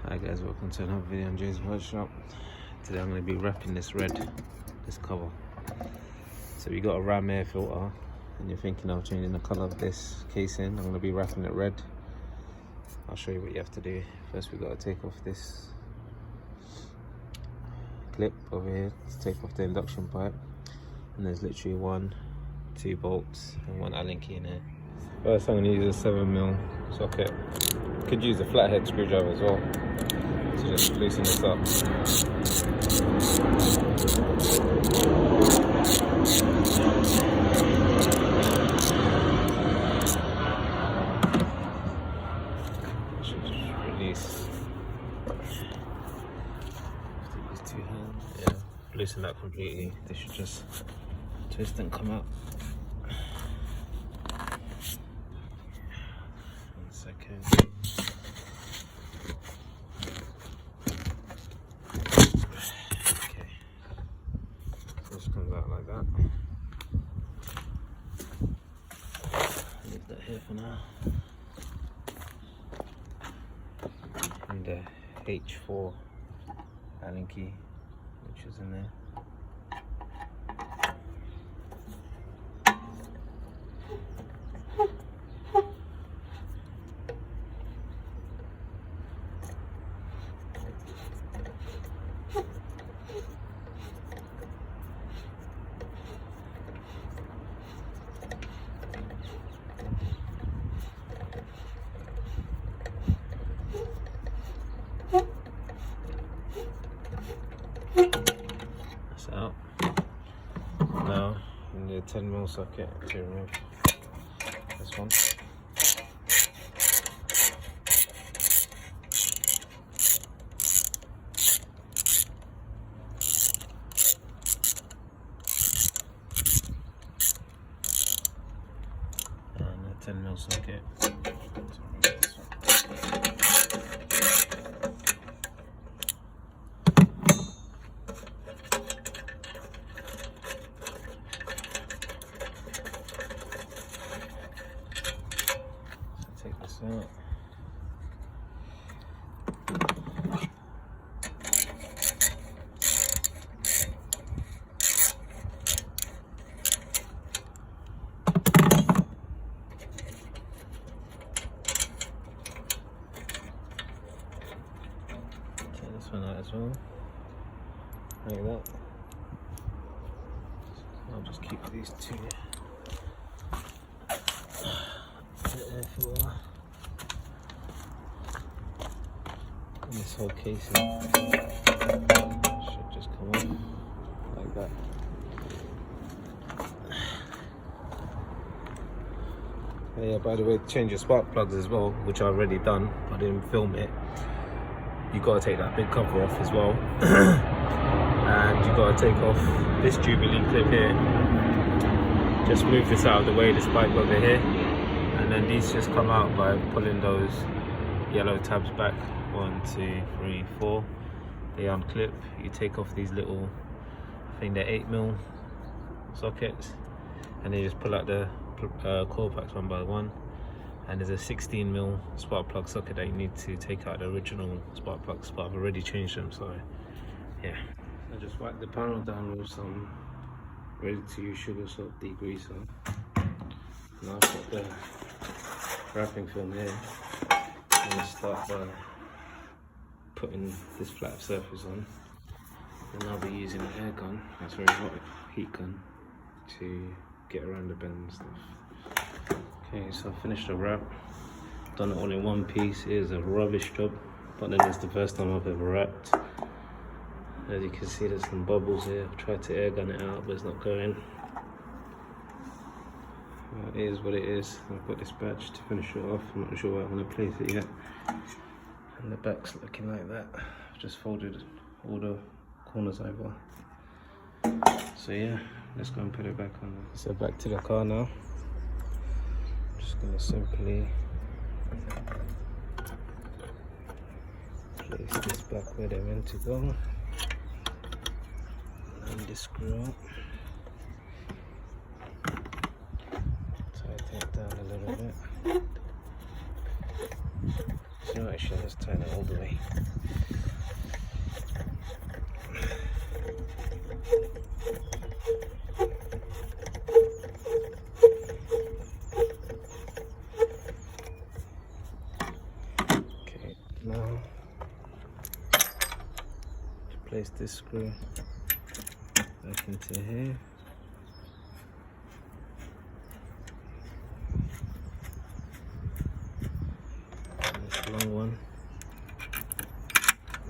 Hi guys, welcome to another video on James Workshop. Today I'm going to be wrapping this cover. So we got a ram air filter and you're thinking of changing the colour of this casing. I'm going to be wrapping it red. I'll show you what you have to do. First we got to take off this clip over here to take off the induction pipe, and there's literally 2 bolts and 1 Allen key in here. First I'm going to use a 7mm socket. You could use a flathead screwdriver as well to just loosen this up. Should just release. Use 2 hands. Yeah, loosen that completely. This should just twist and come out. 1 second. Comes out like that. Leave that here for now. And the H4 Allen key, which is in there. That's out. Now you need a 10mm socket to remove this one. And a 10mm socket. Take this out. Take this one out as well. Like that. I'll just keep these 2. And this whole casing should just come off like that. Yeah, by the way, change your spark plugs as well, which I've already done. I didn't film it. You got to take that big cover off as well. And you got to take off this Jubilee clip here. Just move this out of the way, this pipe over here. And then these just come out by pulling those yellow tabs back. 1, 2, 3, 4. They unclip. You take off these little, I think they're 8mm sockets, and then you just pull out the coil packs one by one. And there's a 16mm spark plug socket that you need to take out the original spark plugs, but I've already changed them, so yeah. I just wipe the panel down with some ready-to-use sugar soap degreaser. Now I've got the wrapping film here. I'm going to start by putting this flat surface on, and I'll be using an air gun, that's very hot heat gun, to get around the bend and stuff. Okay, so I finished the wrap, done it all in one piece. It is a rubbish job, but then it's the first time I've ever wrapped. As you can see, there's some bubbles here. I've tried to air gun it out, but it's not going. It is what it is. I've got this badge to finish it off. I'm not sure where I'm going to place it yet. And the back's looking like that. I've just folded all the corners over. So yeah, let's go and put it back on. So back to the car now. Just going to simply place this back where they're meant to go. And this screw up. Tighten it down a little bit. So actually, let's turn it all the way. Okay, now place this screw back into here. Long one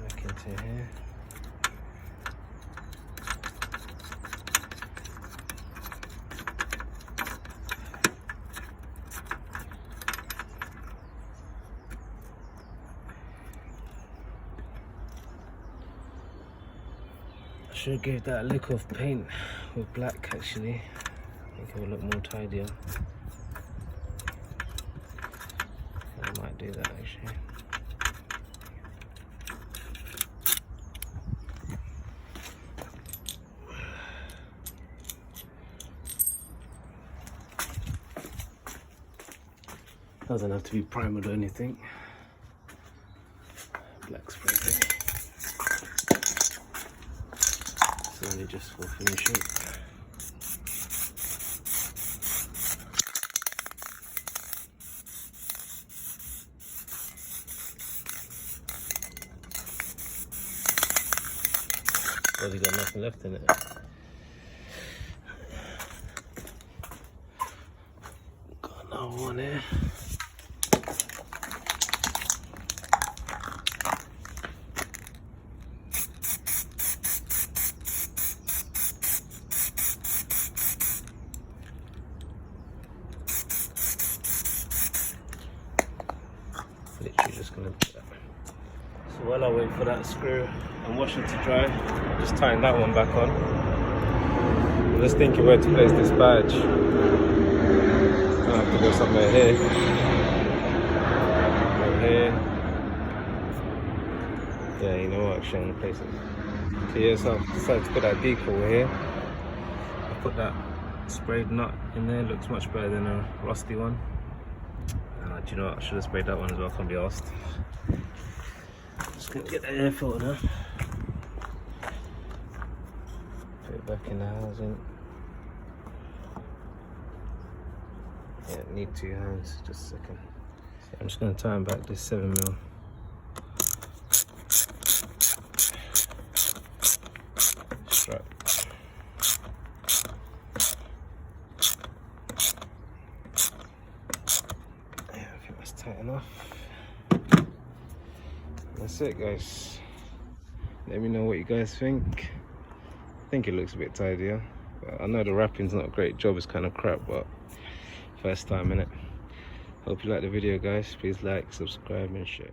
back into here. I should have gave that a lick of paint with black actually. I think it will look more tidier. I might do that actually. Doesn't have to be primed or anything. Black spray paint. It's only just for finishing. Well, you got nothing left in it. Got another one here. Literally just gonna put that. So while I wait for that screw and wash it to dry, just tying that one back on. I'm just thinking where to place this badge. I have to go somewhere here. Right here. Yeah, you know what, actually I'm gonna place it. So yeah, so I've decided to put that decal here. I put that sprayed nut in there, looks much better than a rusty one. Do you know what, I should have sprayed that one as well, can't be asked. Just gonna get the air filter now. Put it back in the housing. Yeah, need 2 hands, just a second. So I'm just gonna tighten back this 7mm. Strap. Tight enough. That's it, guys. Let me know what you guys think. I think it looks a bit tidier, but I know the wrapping's not a great job, it's kind of crap, but first time innit. Hope you like the video, guys. Please like, subscribe and share.